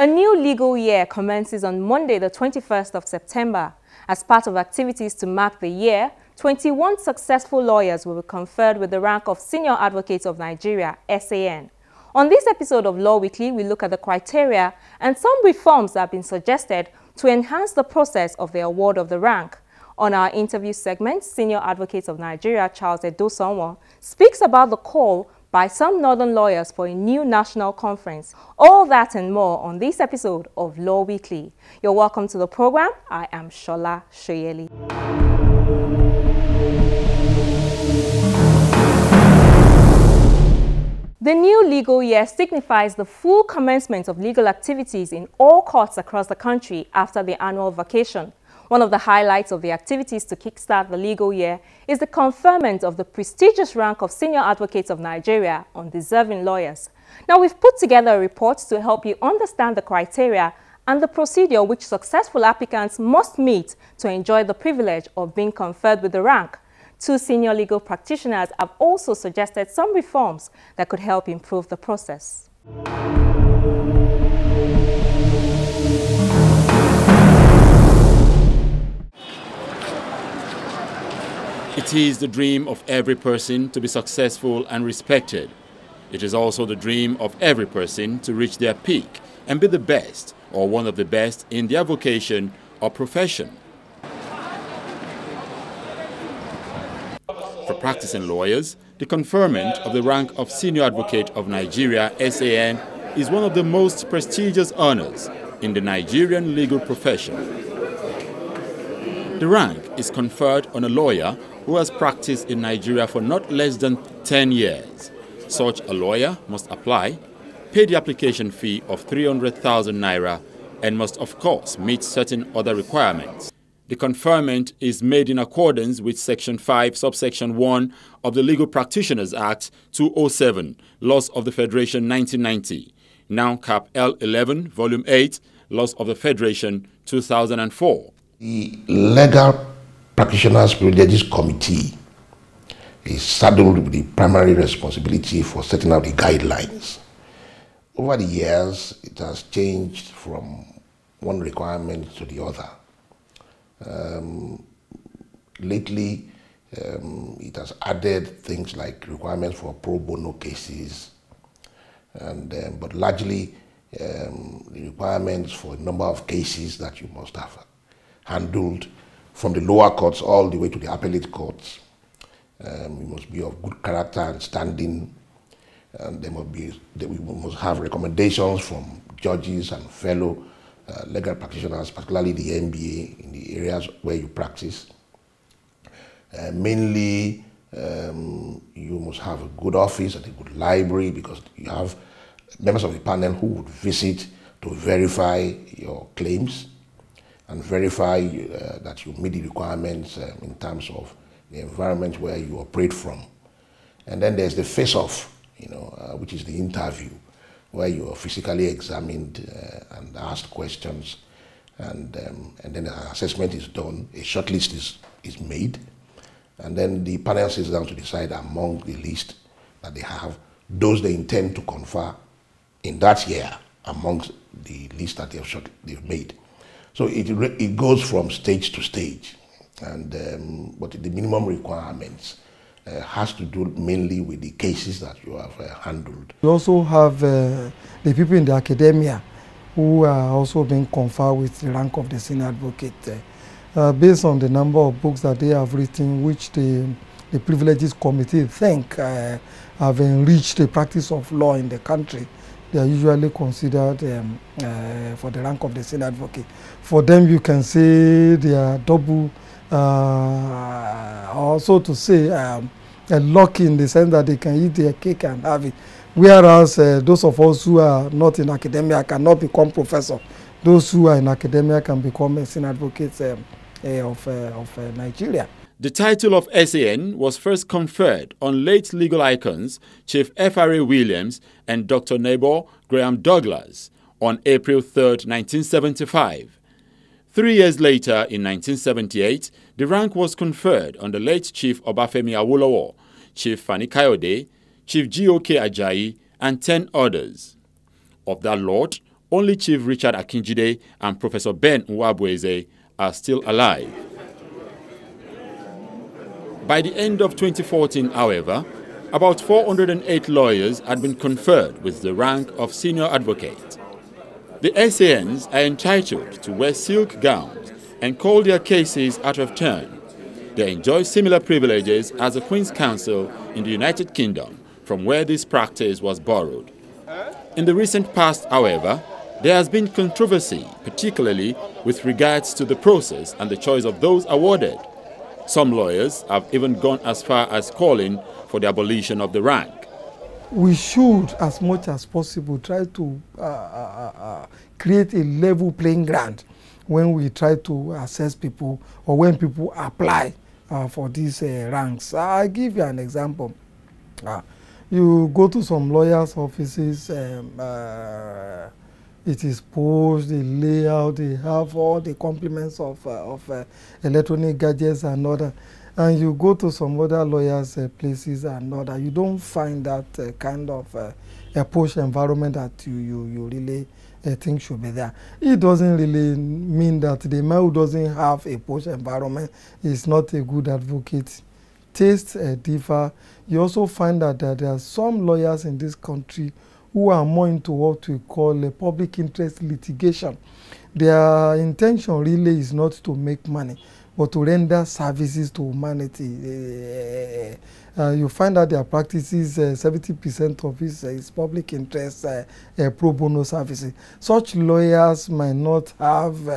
A new legal year commences on Monday, the 21st of September. As part of activities to mark the year, 21 successful lawyers will be conferred with the rank of Senior Advocate of Nigeria, SAN. On this episode of Law Weekly, we look at the criteria and some reforms that have been suggested to enhance the process of the award of the rank. On our interview segment, Senior Advocate of Nigeria, Charles Edosonwo, speaks about the call by some northern lawyers for a new national conference. All that and more on this episode of Law Weekly. You're welcome to the program. I am Shola Shoyeli. The new legal year signifies the full commencement of legal activities in all courts across the country after the annual vacation. One of the highlights of the activities to kickstart the legal year is the conferment of the prestigious rank of Senior Advocate of Nigeria on deserving lawyers. Now, we've put together a report to help you understand the criteria and the procedure which successful applicants must meet to enjoy the privilege of being conferred with the rank. Two senior legal practitioners have also suggested some reforms that could help improve the process. It is the dream of every person to be successful and respected. It is also the dream of every person to reach their peak and be the best or one of the best in their vocation or profession. For practicing lawyers, the conferment of the rank of Senior Advocate of Nigeria, SAN, is one of the most prestigious honors in the Nigerian legal profession. The rank is conferred on a lawyer who has practiced in Nigeria for not less than 10 years. Such a lawyer must apply, pay the application fee of 300,000 naira, and must of course meet certain other requirements. The conferment is made in accordance with Section 5, Subsection 1 of the Legal Practitioners Act 2007, Laws of the Federation 1990, now Cap L11, Volume 8, Laws of the Federation 2004. The Legal Practitioners Privileges Committee is saddled with the primary responsibility for setting out the guidelines. Over the years, it has changed from one requirement to the other. Lately, it has added things like requirements for pro bono cases, but largely the requirements for a number of cases that you must have handled from the lower courts all the way to the appellate courts. You must be of good character and standing, and we must have recommendations from judges and fellow legal practitioners, particularly the MBA in the areas where you practice. Mainly, you must have a good office and a good library, because you have members of the panel who would visit to verify your claims and verify that you meet the requirements in terms of the environment where you operate from. And then there's the face-off, which is the interview, where you are physically examined and asked questions, and then an assessment is done, a shortlist is made, and then the panel sits down to decide among the list that they have, those they intend to confer in that year amongst the list that they've made. So it goes from stage to stage, but the minimum requirements has to do mainly with the cases that you have handled. We also have the people in the academia who are also being conferred with the rank of the Senior Advocate, based on the number of books that they have written, which the Privileges Committee think have enriched the practice of law in the country. They are usually considered for the rank of the Senior Advocate. For them, you can say they are double, also to say lucky in the sense that they can eat their cake and have it. Whereas those of us who are not in academia cannot become professor. Those who are in academia can become Senior Advocates of Nigeria. The title of SAN was first conferred on late legal icons Chief F.R.A. Williams and Dr. Neighbor Graham Douglas on April 3, 1975. 3 years later, in 1978, the rank was conferred on the late Chief Obafemi Awolowo, Chief Fani Kayode, Chief G.O.K. Ajayi, and 10 others. Of that lot, only Chief Richard Akinjide and Professor Ben Nwabweze are still alive. By the end of 2014, however, about 408 lawyers had been conferred with the rank of senior advocate. The SANs are entitled to wear silk gowns and call their cases out of turn. They enjoy similar privileges as the Queen's Counsel in the United Kingdom, from where this practice was borrowed. In the recent past, however, there has been controversy, particularly with regards to the process and the choice of those awarded. Some lawyers have even gone as far as calling for the abolition of the rank. We should, as much as possible, try to create a level playing ground when we try to assess people or when people apply for these ranks. I'll give you an example. You go to some lawyers' offices, it is posed, the layout, they have all the complements of electronic gadgets and other. And you go to some other lawyers' places and other, you don't find that kind of a posh environment that you really think should be there. It doesn't really mean that the man who doesn't have a posh environment is not a good advocate. Tastes differ. You also find that there are some lawyers in this country who are more into what we call a public interest litigation. Their intention really is not to make money, but to render services to humanity. You find that their practices, 70% of it is public interest pro bono services. Such lawyers might not have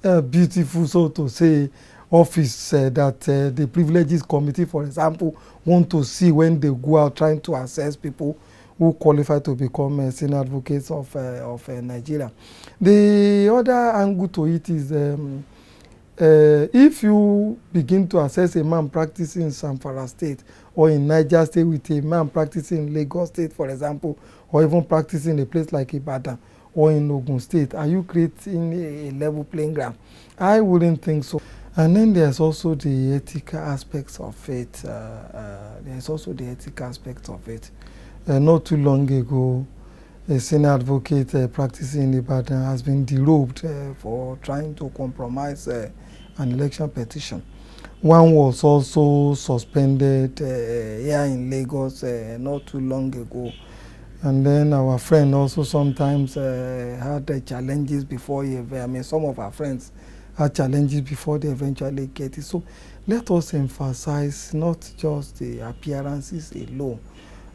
a beautiful, so to say, office that the Privileges Committee, for example, want to see when they go out trying to assess people who qualify to become senior advocates of Nigeria. The other angle to it is if you begin to assess a man practicing in Zamfara State or in Niger State with a man practicing in Lagos State, for example, or even practicing in a place like Ibadan or in Ogun State, are you creating a level playing ground? I wouldn't think so. And then there's also the ethical aspects of it. Not too long ago, a senior advocate practicing in Ibadan has been derobed for trying to compromise an election petition. One was also suspended here in Lagos not too long ago. And then our friend also sometimes had challenges before some of our friends had challenges before they eventually get it. So let us emphasize not just the appearances alone.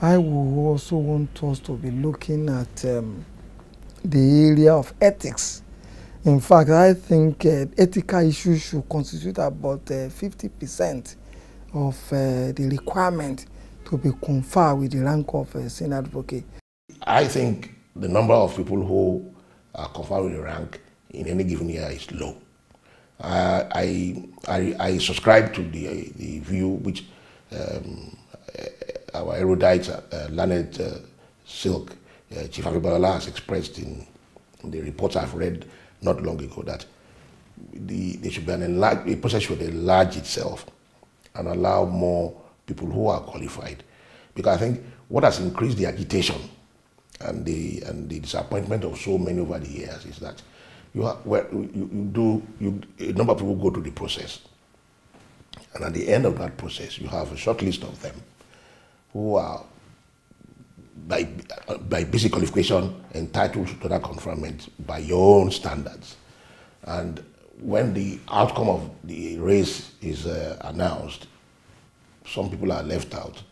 I will also want us to be looking at the area of ethics. In fact, I think ethical issues should constitute about 50% of the requirement to be conferred with the rank of senior advocate. I think the number of people who are conferred with the rank in any given year is low. I subscribe to the view which our erudite, learned Silk, Chief Abibalola has expressed in the reports I've read not long ago, that there should be a process should enlarge itself and allow more people who are qualified. Because I think what has increased the agitation and the disappointment of so many over the years is that a number of people go through the process, and at the end of that process, you have a short list of them who are, by basic qualification, entitled to that conferment by your own standards. And when the outcome of the race is announced, some people are left out,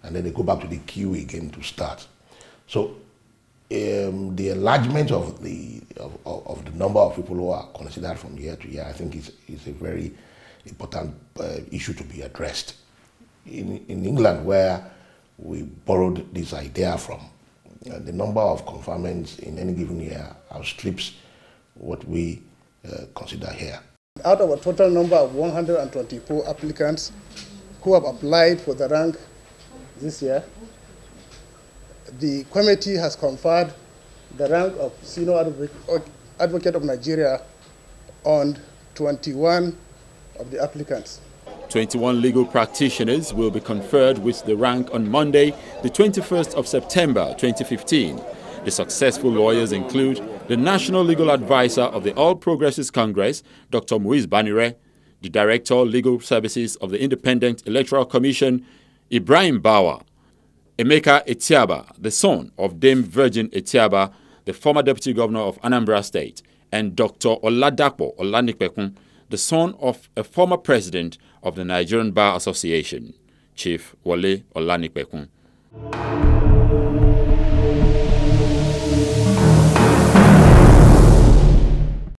and then they go back to the queue again to start. So the enlargement of the number of people who are considered from year to year, I think is a very important issue to be addressed. In England, where we borrowed this idea from, the number of conferments in any given year outstrips what we consider here. Out of a total number of 124 applicants who have applied for the rank this year, the committee has conferred the rank of Senior Advocate of Nigeria on 21 of the applicants. 21 legal practitioners will be conferred with the rank on Monday, the 21st of September 2015. The successful lawyers include the National Legal Advisor of the All Progressives Congress, Dr. Muiz Banire, the Director of Legal Services of the Independent Electoral Commission, Ibrahim Bawa, Emeka Etiaba, the son of Dame Virgin Etiaba, the former Deputy Governor of Anambra State, and Dr. Oladapo Olanipekun, the son of a former President of the Nigerian Bar Association, Chief Wole Olanipekun.